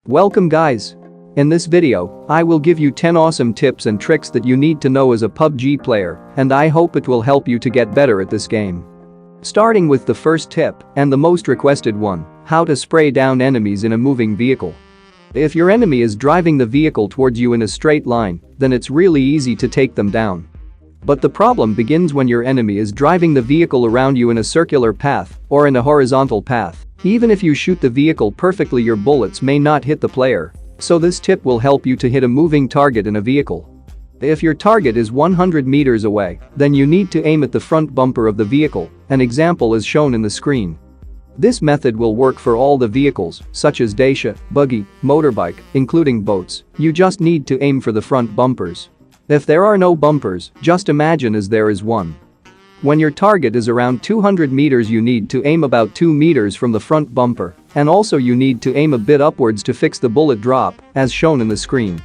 Welcome guys. In this video, I will give you 10 awesome tips and tricks that you need to know as a PUBG player, and I hope it will help you to get better at this game. Starting with the first tip, and the most requested one, how to spray down enemies in a moving vehicle. If your enemy is driving the vehicle towards you in a straight line, then it's really easy to take them down. But the problem begins when your enemy is driving the vehicle around you in a circular path or in a horizontal path. Even if you shoot the vehicle perfectly, your bullets may not hit the player. So this tip will help you to hit a moving target in a vehicle. If your target is 100 meters away, then you need to aim at the front bumper of the vehicle. An example is shown in the screen. This method will work for all the vehicles, such as Dacia, buggy, motorbike, including boats. You just need to aim for the front bumpers. If there are no bumpers, just imagine as there is one. When your target is around 200 meters, you need to aim about 2 meters from the front bumper, and also you need to aim a bit upwards to fix the bullet drop, as shown in the screen.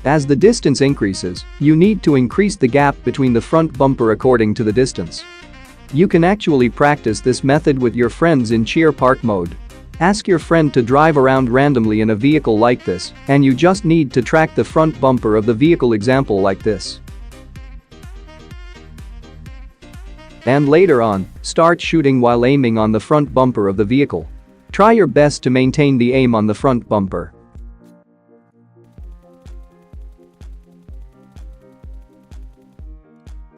As the distance increases, you need to increase the gap between the front bumper according to the distance. You can actually practice this method with your friends in cheer park mode. Ask your friend to drive around randomly in a vehicle like this, and you just need to track the front bumper of the vehicle, example like this. And later on, start shooting while aiming on the front bumper of the vehicle. Try your best to maintain the aim on the front bumper.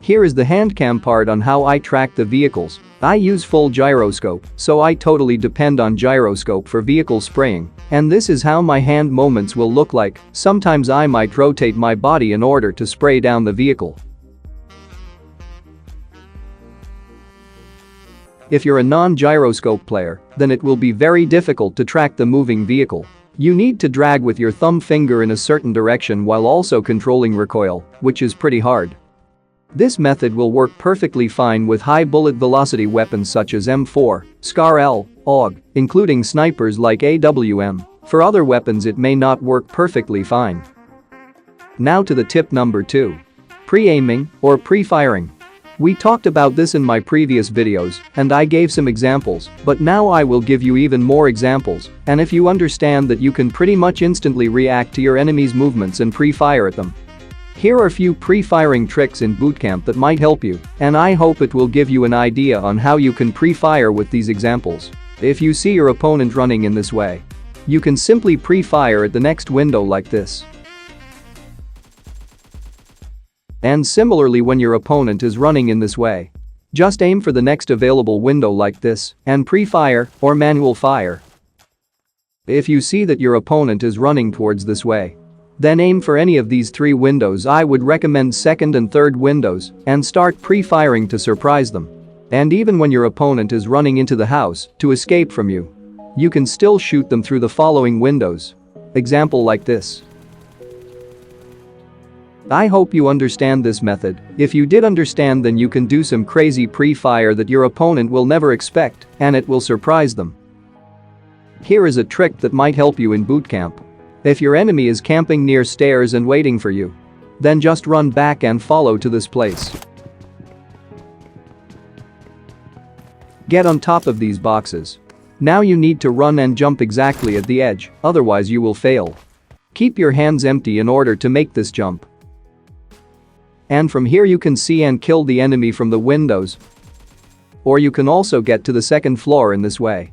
Here is the handcam part on how I track the vehicles. I use full gyroscope, so I totally depend on gyroscope for vehicle spraying, and this is how my hand movements will look like. Sometimes I might rotate my body in order to spray down the vehicle. If you're a non-gyroscope player, then it will be very difficult to track the moving vehicle. You need to drag with your thumb finger in a certain direction while also controlling recoil, which is pretty hard. This method will work perfectly fine with high bullet velocity weapons such as M4, SCAR-L, AUG, including snipers like AWM. For other weapons it may not work perfectly fine. Now to the tip number 2. Pre-aiming or pre-firing. We talked about this in my previous videos, and I gave some examples, but now I will give you even more examples, and if you understand that, you can pretty much instantly react to your enemy's movements and pre-fire at them. Here are a few pre-firing tricks in bootcamp that might help you, and I hope it will give you an idea on how you can pre-fire with these examples. If you see your opponent running in this way, you can simply pre-fire at the next window like this. And similarly, when your opponent is running in this way, just aim for the next available window like this and pre-fire or manual fire. If you see that your opponent is running towards this way, then aim for any of these 3 windows. I would recommend second and third windows and start pre-firing to surprise them. And even when your opponent is running into the house to escape from you, you can still shoot them through the following windows. Example like this. I hope you understand this method. If you did understand, then you can do some crazy pre-fire that your opponent will never expect, and it will surprise them. Here is a trick that might help you in bootcamp. If your enemy is camping near stairs and waiting for you, then just run back and follow to this place. Get on top of these boxes. Now you need to run and jump exactly at the edge, otherwise you will fail. Keep your hands empty in order to make this jump. And from here you can see and kill the enemy from the windows. Or you can also get to the second floor in this way.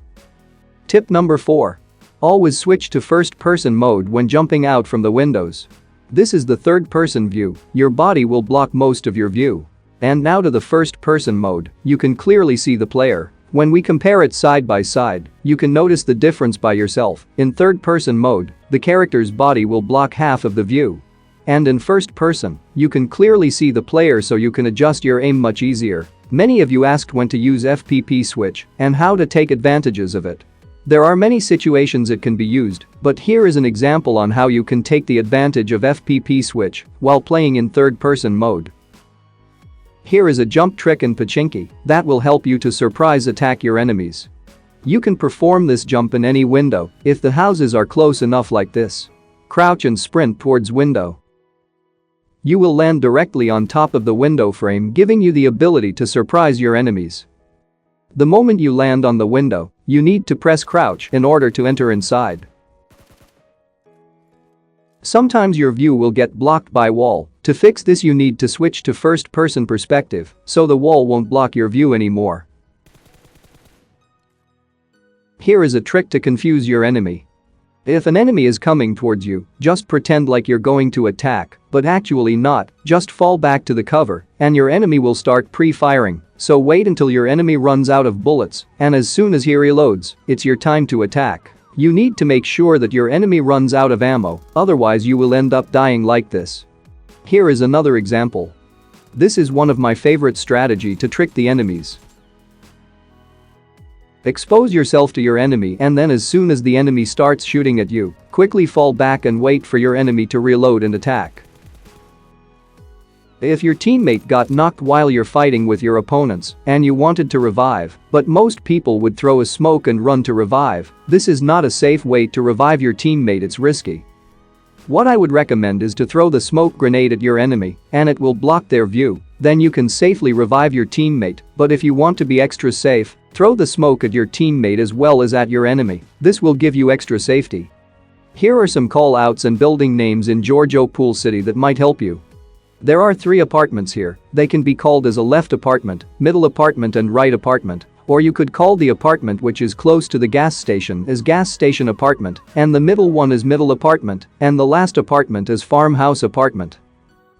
Tip number 4. Always switch to first-person mode when jumping out from the windows. This is the third-person view. Your body will block most of your view. And now to the first-person mode, you can clearly see the player. When we compare it side by side, you can notice the difference by yourself. In third-person mode, the character's body will block half of the view. And in first person, you can clearly see the player, so you can adjust your aim much easier. Many of you asked when to use FPP switch and how to take advantages of it. There are many situations it can be used, but here is an example on how you can take the advantage of FPP switch while playing in third person mode. Here is a jump trick in Pachinki that will help you to surprise attack your enemies. You can perform this jump in any window if the houses are close enough like this. Crouch and sprint towards window. You will land directly on top of the window frame, giving you the ability to surprise your enemies. The moment you land on the window, you need to press crouch in order to enter inside. Sometimes your view will get blocked by wall. To fix this you need to switch to first-person perspective so the wall won't block your view anymore. Here is a trick to confuse your enemy. If an enemy is coming towards you, just pretend like you're going to attack, but actually not, just fall back to the cover and your enemy will start pre-firing. So wait until your enemy runs out of bullets and as soon as he reloads, it's your time to attack. You need to make sure that your enemy runs out of ammo, otherwise you will end up dying like this. Here is another example. This is one of my favorite strategy to trick the enemies. Expose yourself to your enemy and then as soon as the enemy starts shooting at you, quickly fall back and wait for your enemy to reload and attack. If your teammate got knocked while you're fighting with your opponents and you wanted to revive, but most people would throw a smoke and run to revive, this is not a safe way to revive your teammate, it's risky. What I would recommend is to throw the smoke grenade at your enemy and it will block their view, then you can safely revive your teammate, but if you want to be extra safe, throw the smoke at your teammate as well as at your enemy, this will give you extra safety. Here are some call-outs and building names in Giorgio Pool City that might help you. There are 3 apartments here, they can be called as a left apartment, middle apartment and right apartment, or you could call the apartment which is close to the gas station as gas station apartment, and the middle one is middle apartment, and the last apartment is farmhouse apartment.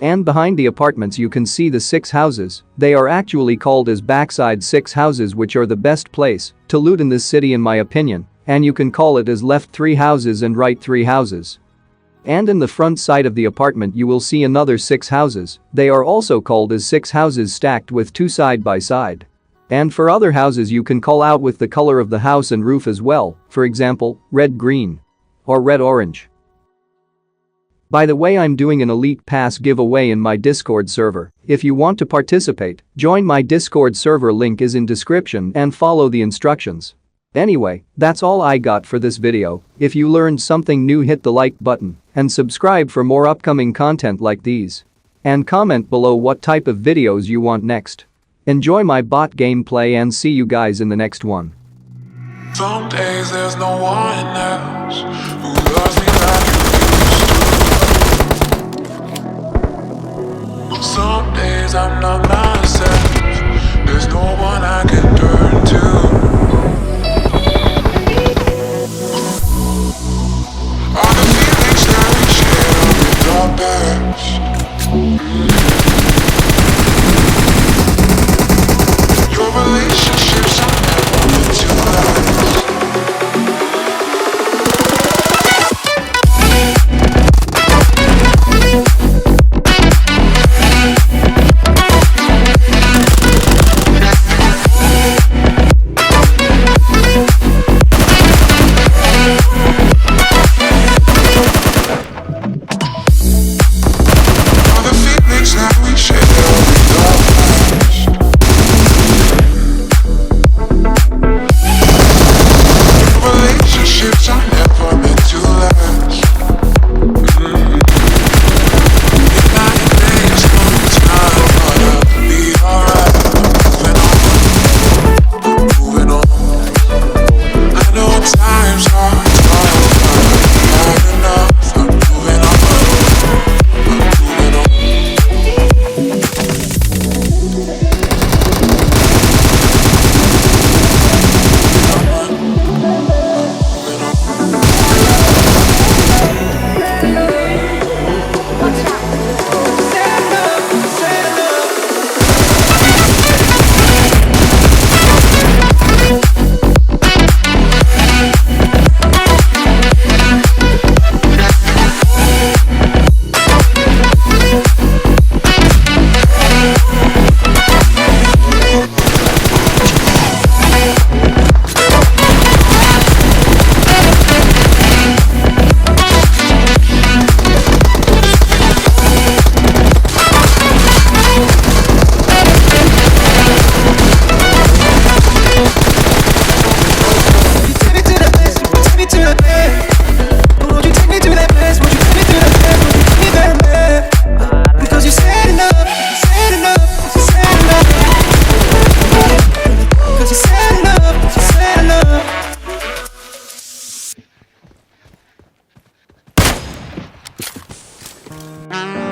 And behind the apartments you can see the 6 houses, they are actually called as backside 6 houses which are the best place to loot in this city in my opinion, and you can call it as left 3 houses and right 3 houses. And in the front side of the apartment you will see another 6 houses, they are also called as 6 houses stacked with 2 side by side. And for other houses you can call out with the color of the house and roof as well, for example, red-green or red-orange. By the way, I'm doing an Elite Pass giveaway in my Discord server. If you want to participate, join my Discord server, link is in description and follow the instructions. Anyway, that's all I got for this video. If you learned something new, hit the like button and subscribe for more upcoming content like these. And comment below what type of videos you want next. Enjoy my bot gameplay and see you guys in the next one. Some days there's no one else who loves me like you used to. Some days I'm not myself, there's no one I can turn to. All the feelings that we share with our past. Your relationships are never meant to last. Bye.